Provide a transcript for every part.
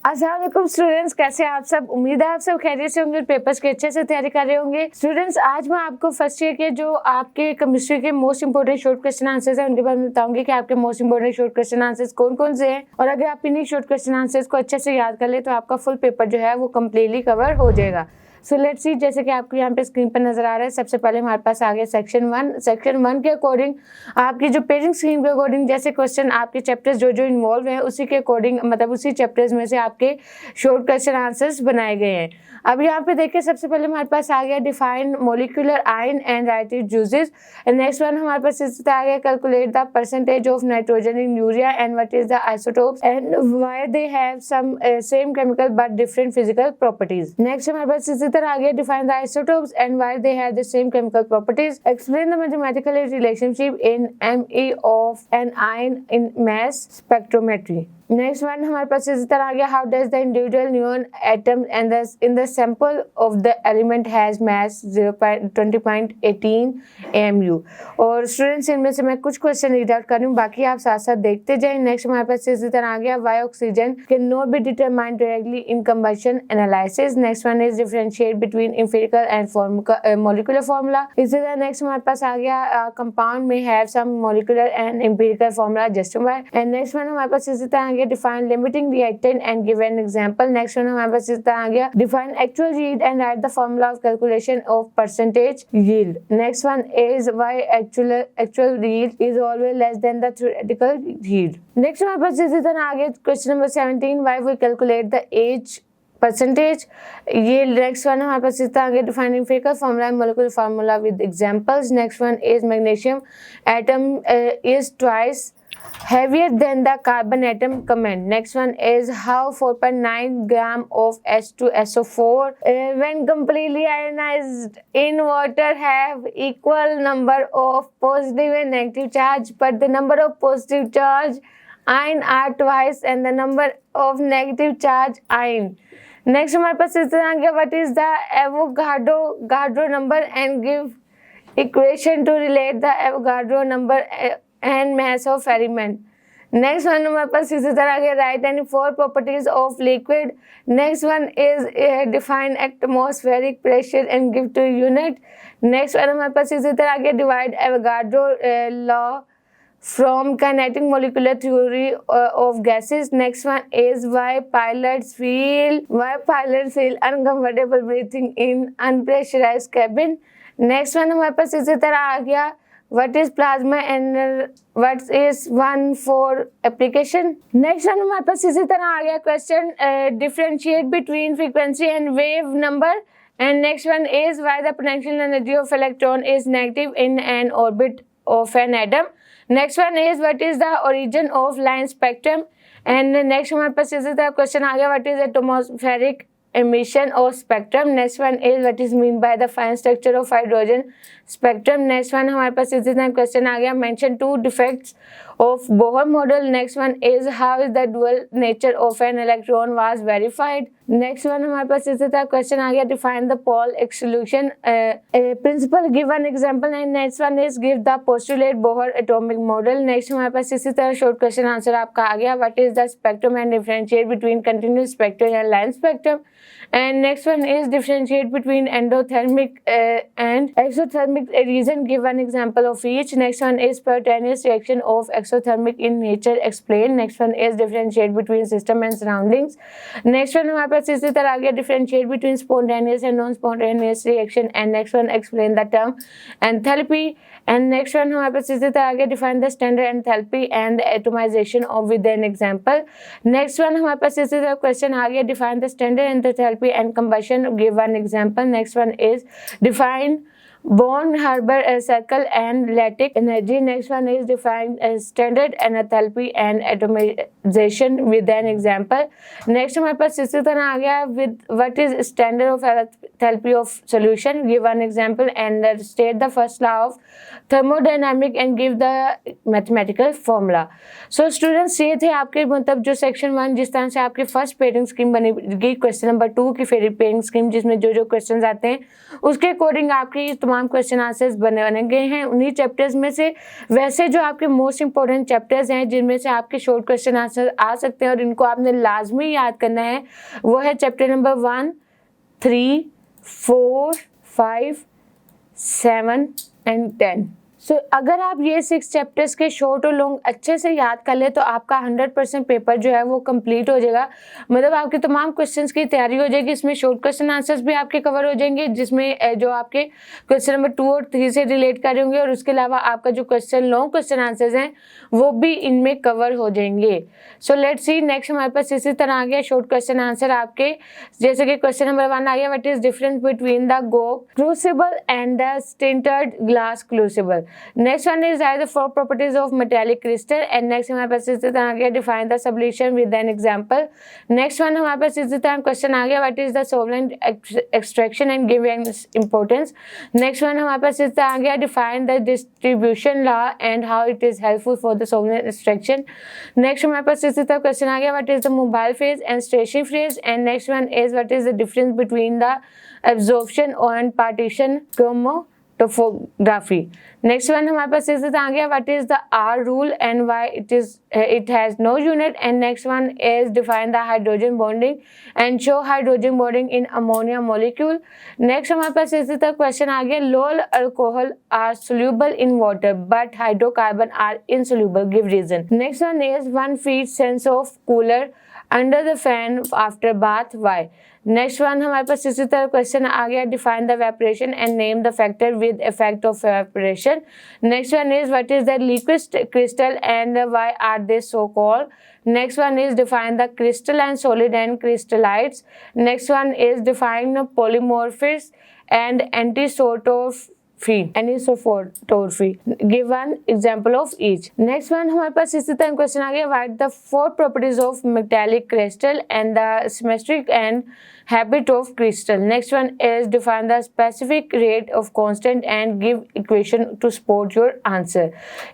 अस्सलाम वालेकुम स्टूडेंट्स, कैसे हैं आप सब। उम्मीद है आप सब खैरियत से होंगे, पेपर्स की अच्छे से तैयारी कर रहे होंगे। स्टूडेंट्स, आज मैं आपको फर्स्ट ईयर के जो आपके केमिस्ट्री के most important short question answers हैं उनके बारे में बताऊंगी कि आपके most important short question answers कौन कौन से हैं, और अगर आप इन्हीं शॉर्ट क्वेश्चन आंसर्स को अच्छे से याद कर ले तो आपका फुल पेपर जो है वो कम्प्लीटली कवर हो जाएगा। सो लेट्स सी, जैसे कि आपको यहाँ पे स्क्रीन पर नजर आ रहा है, सबसे पहले हमारे पास आ गया सेक्शन 1। सेक्शन 1 के अकॉर्डिंग आपकी जो पेजिंग स्कीम के अकॉर्डिंग जैसे क्वेश्चन आपके चैप्टर्स जो जो इन्वॉल्व हैं उसी के अकॉर्डिंग, मतलब उसी चैप्टर्स में से आपके शॉर्ट क्वेश्चन आंसर्स बनाए गए हैं। अब यहाँ पे देखिए, सबसे पहले हमारे पास आ गया define molecular ion and write it uses. Next one हमारे पास इस आ गया calculate the percentage of nitrogen in urea and what is the isotopes and why they have some same chemical but different physical properties. Next हमारे पास इसी तरह आ गया define the isotopes and why they have the same chemical properties. Explain the mathematical relationship in Me of an ion in mass spectrometry. Next one हमारे पास इसी तरह आ गया हाउ डज द इंडिविजुअल न्यून atom and in the sample of the element has mass 20.18 AMU। और students, इनमें से मैं कुछ क्वेश्चन रीड आउट कर रही हूँ, बाकी आप साथ साथ देखते जाएं। नेक्स्ट हमारे पास इसी तरह आ गया why oxygen can not be determined directly in combustion analysis. Next one is differentiate between empirical and molecular formula. इसी तरह नेक्स्ट हमारे पास आ गया compound may have some molecular and empirical formula justify. And next one हमारे पास इसी तरह define limiting reactant and give an example. Next one हमारे पास इस तरह आ गया define actual yield and write the formula of calculation of percentage yield. Next one is why actual yield is always less than the theoretical yield. Next हमारे पास इसी तरह आ गया question number 17 why we calculate the age percentage yield. Next one हमारे पास इस तरह आ गया defining empirical formula and molecular formula with examples. Next one is magnesium atom is twice heavier than the carbon atom. Comment. Next one is how 4.9 gram of H2SO4 when completely ionized in water have equal number of positive and negative charge, but the number of positive charge ion are twice and the number of negative charge ion. Next हमारे पास इस तरह आ गया what is the Avogadro number and give equation to relate the Avogadro number and mass of element. Next one हमारे पास इसी तरह आ गया write any 4 properties of liquid. Next one is define atmospheric pressure and give 2 unit. Next one हमारे पास इसी तरह आ गया divide Avogadro law from kinetic molecular theory of gases. Next one is why pilots feel uncomfortable breathing in unpressurized cabin. Next one हमारे पास इसी तरह आ गया what is plasma and what is one for application. Next one हमारे पास इसी तरह आ गया question differentiate between frequency and wave number. And next one is why the potential energy of electron is negative in an orbit of an atom. Next one is what is the origin of line spectrum. And next हमारे पास इसी तरह question आ गया what is atmospheric emission of spectrum. Next one is what is mean by the fine structure of hydrogen spectrum. Next one हमारे पास इसी तरह question आ गया mention 2 defects of Bohr model. Next one is how is the dual nature of an electron was verified. Next one हमारे पास इसी तरह question आ गया define the Paul exclusion principle, give an example. And next one is give the postulate Bohr atomic model. Next हमारे पास इसी तरह short question answer आपका आ गया what is the spectrum and differentiate between continuous spectrum and line spectrum. And next one is differentiate between endothermic and exothermic region, give an example of each. Next one is spontaneous reaction of exothermic in nature, explain. Next one is differentiate between system and surroundings. Next one हमारे पास इसी तरह आ गया differentiate between spontaneous and non-spontaneous reaction. And next one explain the term enthalpy. And next one हमारे पास इसी तरह आ गया define the standard enthalpy and the atomization of with an example. Next one हमारे पास इसी तरह question आ गया define the standard enthalpy and combustion, give one example. Next one is define Born Haber circle and lattice energy. Next one is define standard enthalpy and atomization with an example. Next हमारे पास इसी तरह आ गया with what is standard of enthalpy of solution, give one example and state the first law of thermodynamic and give the mathematical formula. So students, ये थे आपके मतलब जो सेक्शन 1 जिस तरह से आपकी फर्स्ट पेयरिंग स्कीम बनेगी क्वेश्चन नंबर 2 की पेयरिंग स्कीम जिसमें जो जो क्वेश्चन आते हैं उसके अकॉर्डिंग आपकी तमाम क्वेश्चन आंसर्स बने गए हैं उन्हीं चैप्टर्स में से। वैसे जो आपके मोस्ट इंपॉर्टेंट चैप्टर्स हैं जिनमें से आपके शॉर्ट क्वेश्चन आंसर आ सकते हैं और इनको आपने लाजमी याद करना है, वो है चैप्टर नंबर 1, 3, 4, 5, 7 एंड 10। सो अगर आप ये 6 चैप्टर्स के शॉर्ट और लॉन्ग अच्छे से याद कर ले तो आपका 100% पेपर जो है वो कंप्लीट हो जाएगा। मतलब आपके तमाम क्वेश्चंस की तैयारी हो जाएगी। इसमें शॉर्ट क्वेश्चन आंसर्स भी आपके कवर हो जाएंगे, जिसमें जो आपके क्वेश्चन नंबर 2 और 3 से रिलेट कर होंगे, और उसके अलावा आपका जो लॉन्ग क्वेश्चन आंसर्स हैं वो भी इनमें कवर हो जाएंगे। सो लेट्स सी नेक्स्ट हमारे पास इसी तरह आ गया शॉर्ट क्वेश्चन आंसर आपके, जैसे कि क्वेश्चन नंबर 1 आ गया, what is difference between the gooch crucible and the sintered glass crucible. Next one is the 4 properties of metallic crystal, and next हमारे पास इसी तरह आ गया define the solution with an example। next one हमारे पास इसी तरह क्वेश्चन आ गया what is the solvent extraction and give an importance। next one हमारे पास इसी तरह आ गया define the distribution law and how it is helpful for the solvent extraction। next हमारे पास इसी तरह क्वेश्चन आ गया what is the mobile phase and stationary phase, and next one is what is the difference between the absorption and partition chromatography। Next one हमारे पास इसी तरह आ गया what is the R rule and why it has no unit, and next one is define the hydrogen bonding and show hydrogen bonding in ammonia molecule. Next हमारे पास इसी तरह क्वेश्चन आ गया lower alcohol are soluble in water but hydrocarbon are insoluble, give reason. Next one is 1 feet sense of cooler under the fan after bath, why। Next one हमारे पास इसी तरह क्वेश्चन आ गया define the vaporization and name the factor with effect of vaporization. Next one is what is the liquid crystal and why are they so called. Next one is define the crystalline solid and crystallites. Next one is define polymorphism and anisotrophy, give one example of each। next one हमारे पास इसी तरह question आ गया write the 4 properties of metallic crystal and the symmetric and habit of crystal। next one is define the specific rate of constant and give equation to support your answer।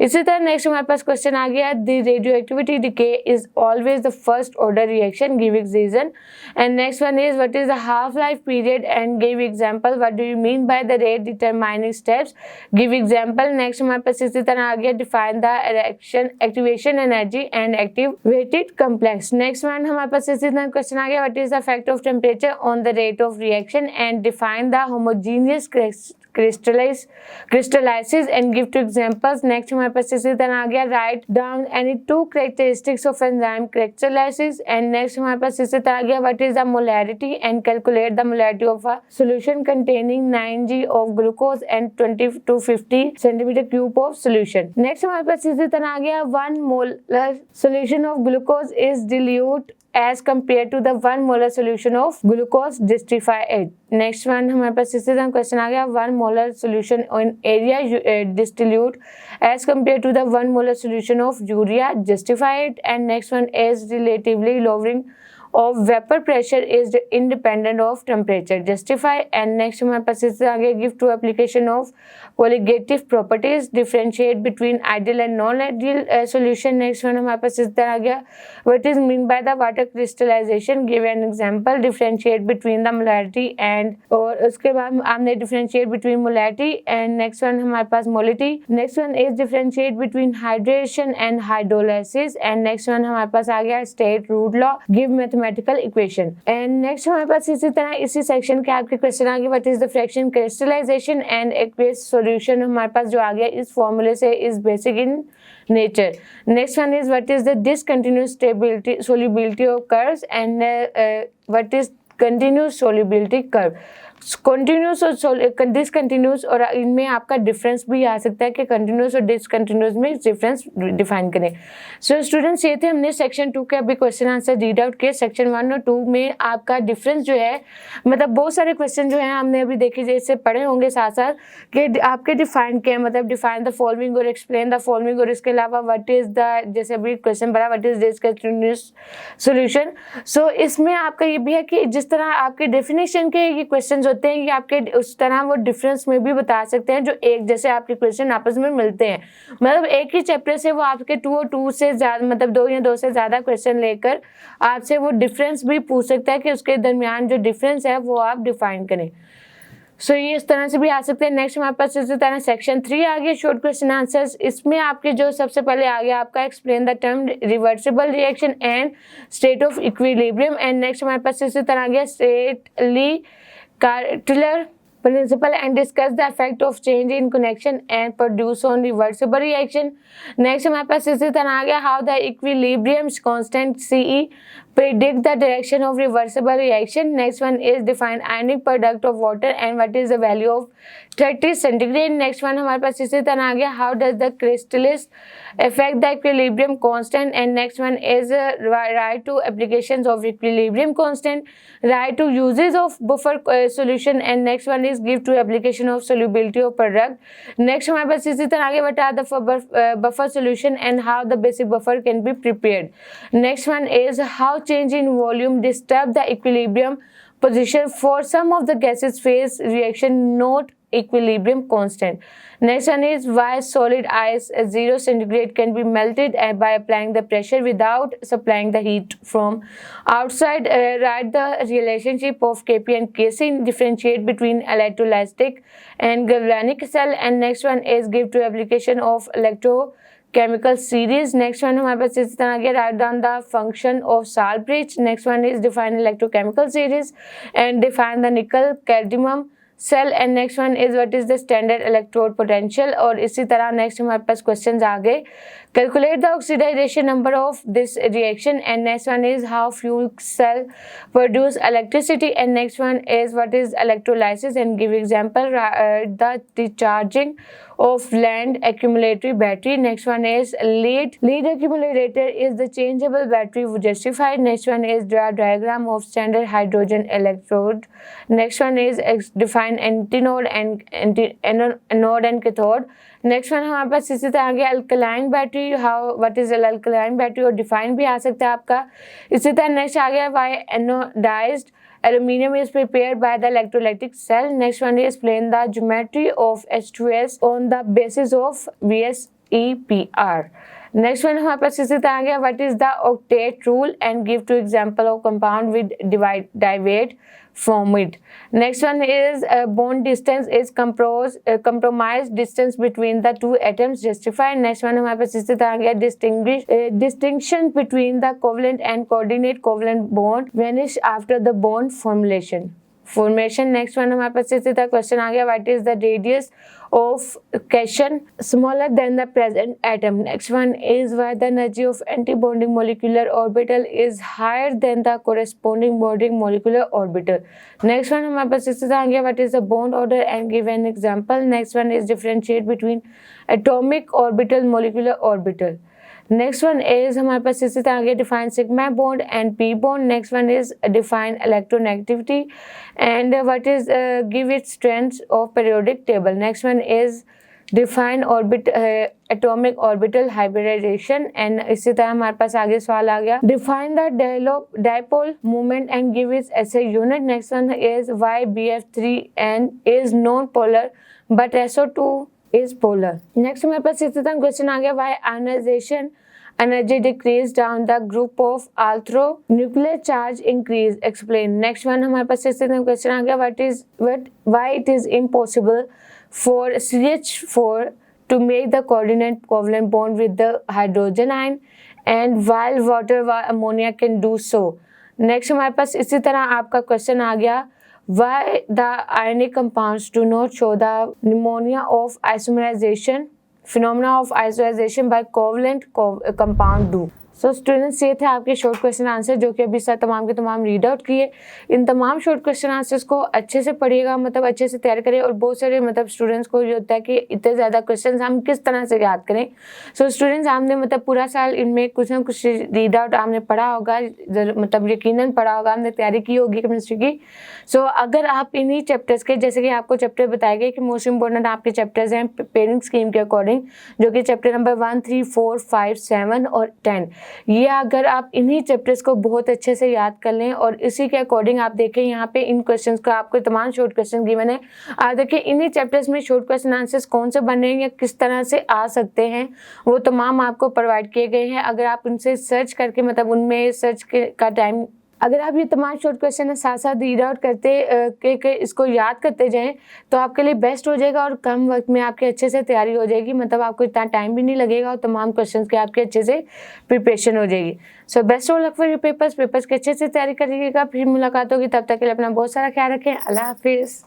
इसी तरह next हमारे पास question आ गया the radioactivity decay is always the first order reaction, give reason। and next one is what is the half life period and give example, what do you mean by the rate determining steps, give example। next हमारे पास इसी तरह आ गया define the reaction activation energy and activated complex। next one हमारे पास इसी तरह क्वेश्चन आ गया what is the effect of temperature on the rate of reaction and define the homogeneous crystallisis and give 2 examples। next हमारे पास इसी तरह आ गया write down any 2 characteristics of enzyme crystallisis। and next हमारे पास इसी तरह आ गया what is the molarity and calculate the molarity of a solution containing 9g of glucose and 20 to 50 centimeter cube of solution। next हमारे पास इसी तरह आ गया 1 molar solution of glucose is dilute as compared to the 1 molar solution of glucose, justify it। next one हमारे पास इसी तरह क्वेश्चन आ गया 1 molar solution in area distillate as compared to the 1 molar solution of urea, justify it। and next one is relatively lowering of vapor pressure is independent of temperature, justify। and next हमारे पास इससे आगे give 2 application of colligative properties, differentiate between ideal and non ideal solution। next one हमारे पास इस तरह आ गया what is mean by the water crystallization, give an example, differentiate between the molarity and, और उसके बाद हमने differentiate between molarity। and next one हमारे पास molality। next one is differentiate between hydration and hydrolysis। and next one हमारे पास आ गया state root law, give mathematical equation। and next हमारे पास इसी तरह इसी section के आपके क्वेश्चन आ गए what is the fraction crystallization and aqueous solution, हमारे पास जो आ गया इस फॉर्मूले से is basic in nature। next one is what is the discontinuous solubility of curves and what is continuous solubility curve। Continuous और डिसकंटिन्यूस, और इनमें आपका डिफरेंस भी आ सकता है कि कंटिन्यूस और डिसकंटिन्यूस में डिफरेंस डिफाइन करें। सो स्टूडेंट्स ये थे हमने सेक्शन 2 के अभी क्वेश्चन आंसर रीड आउट किए। सेक्शन 1 और 2 में आपका डिफरेंस जो है, मतलब बहुत सारे क्वेश्चन जो हैं हमने अभी देखे जैसे पढ़े होंगे साथ साथ कि आपके डिफाइन क्या है, मतलब डिफाइन द फॉलोइंग और एक्सप्लेन द फॉलोइंग, और इसके अलावा व्हाट इज द, जैसे अभी क्वेश्चन पढ़ा व्हाट इज डिसकंटिन्यूस सॉल्यूशन। सो इसमें आपका ये भी है कि जिस तरह आपके डेफिनेशन के ये क्वेश्चन होते हैं ये आपके उस तरह वो डिफरेंस में भी बता सकते हैं जो एक जैसे आपके क्वेश्चन आपस में मिलते हैं। मतलब एक ही चैप्टर से वो आपके 2 और 2 से ज़्यादा, मतलब 2 या 2 से ज़्यादा क्वेश्चन लेकर आपसे वो डिफरेंस भी पूछ सकता है कि उसके दरमियान जो डिफरेंस है वो आप डिफाइन करें। सो ये इस तरह से भी आ सकते हैं। नेक्स्ट हमारे पास इसी तरह सेक्शन 3 आ गया, शॉर्ट क्वेश्चन आंसर्स। इसमें आपके जो सबसे पहले आ गया आपका explain the term reversible reaction and state of equilibrium. And next हमारे पास इसी तरह आ गया stately कार्टेलर principle and discuss the effect of change in connection and produce on reversible reaction। next हमारे पास इसी तरह आ गया how the equilibrium constant CE predict the direction of reversible reaction। next one is define ionic product of water and what is the value of 30 centigrade। next one हमारे पास इसी तरह आ गया how does the crystallus affect the equilibrium constant। and next one is write to applications of equilibrium constant, write to uses of buffer solution। and next one is give to application of solubility of product। next हमारे पास इसी तरह आगे बता the buffer solution and how the basic buffer can be prepared। next one is how change in volume disturb the equilibrium position for some of the gases phase reaction not equilibrium constant। next one is why solid ice at 0 centigrade can be melted by applying the pressure without supplying the heat from outside। write the relationship of Kp and Kc, differentiate between electrolytic and galvanic cell। and next one is give to application of electrochemical series। next one हमारे पास इस तरह के write down the function of salt bridge। next one is define electrochemical series and define the nickel cadmium cell। and next one is what is the standard electrode potential। और इसी तरह next हमारे पास questions आ गए calculate the oxidation number of this reaction। and next one is how fuel cell produce electricity। and next one is what is electrolysis and give example the discharging of land accumulatory battery। next one is lead accumulator is the changeable battery justified। next one is draw diagram of standard hydrogen electrode। next one is define antinode and anode and cathode। Next one हमारे पास इसी तरह आ गया alkaline battery, how what is alkaline battery और define भी आ सकता है आपका। इसी तरह नेक्स्ट आ गया why anodized aluminum is prepared by the electrolytic cell। next one is explain the geometry of H2S on the basis of VSEPR। next one हमारे पास इसी तरह आ गया what is the octet rule and give two example of compound with derived from it। next one is bond distance is compromised distance between the two atoms justified। next one हमारे पास इसी तरह आ गया distinction between the covalent and coordinate covalent bond vanish after the bond formation। next one हमारे पास इसी तरह क्वेश्चन आ गया what is the radius of cation smaller than the present atom। next one is why the energy of antibonding molecular orbital is higher than the corresponding bonding molecular orbital। next one हमारे पास इसी तरह आ गया what is the bond order and give an example। next one is differentiate between atomic orbital molecular orbital। next one is हमारे पास इसी तरह आगे define sigma bond and p bond। next one is define electronegativity and what is give its strengths of periodic table। next one is define atomic orbital hybridization and इसी तरह हमारे पास आगे सवाल आ गया define the dipole moment and give its SI unit। next one is why BF3N is non-polar but SO2 is polar। next हमारे पास इसी तरह क्वेश्चन आ गया why ionization energy decrease down the group of although nuclear charge increase explain। next one हमारे पास इसी तरह क्वेश्चन आ गया why it is impossible for CH4 to make the coordinate covalent bond with the hydrogen ion and while water ammonia can do so। next हमारे पास इसी तरह आपका क्वेश्चन आ गया why the ionic compounds do not show the phenomena of isomerization by covalent compound do। So students ये थे आपके शॉर्ट क्वेश्चन आंसर जो कि अभी सर तमाम के तमाम रीड आउट किए। इन तमाम शॉर्ट क्वेश्चन आंसर्स को अच्छे से पढ़िएगा, मतलब अच्छे से तैयार करें। और बहुत सारे मतलब स्टूडेंट्स को ये होता है कि इतने ज़्यादा क्वेश्चन हम किस तरह से याद करें। सो स्टूडेंट्स आपने मतलब पूरा साल इनमें कुछ ना कुछ रीड आउट आपने पढ़ा होगा, मतलब यकीनन पढ़ा होगा, आपने तैयारी की होगी केमिस्ट्री की। सो अगर आप इन्हीं चैप्टर्स के, जैसे कि आपको चैप्टर बताए गए कि मोस्ट इंपॉर्टेंट आपके चैप्टर्स हैं पेयरिंग स्कीम के अकॉर्डिंग, जो कि चैप्टर नंबर 1, 3, 4, 5, 7 और 10, ये अगर आप इन्हीं चैप्टर्स को बहुत अच्छे से याद कर लें और इसी के अकॉर्डिंग आप देखें यहाँ पे इन क्वेश्चंस को आपको तमाम शॉर्ट क्वेश्चन गिवन है। आप देखिए इन्हीं चैप्टर्स में शॉर्ट क्वेश्चन आंसर्स कौन से बने हैं या किस तरह से आ सकते हैं, वो तमाम आपको प्रोवाइड किए गए हैं। अगर आप उनसे सर्च करके मतलब उनमें सर्च का टाइम अगर आप ये तमाम शॉर्ट क्वेश्चन साथ साथ रीड आउट करते के इसको याद करते जाएं तो आपके लिए बेस्ट हो जाएगा और कम वक्त में आपकी अच्छे से तैयारी हो जाएगी, मतलब आपको इतना टाइम भी नहीं लगेगा और तमाम क्वेश्चन की आपके अच्छे से प्रिपरेशन हो जाएगी। So best of luck for your papers की अच्छे से तैयारी करिएगा। फिर मुलाकात होगी, तब तक के लिए अपना बहुत सारा ख्याल रखें। अल्लाह हाफिज़।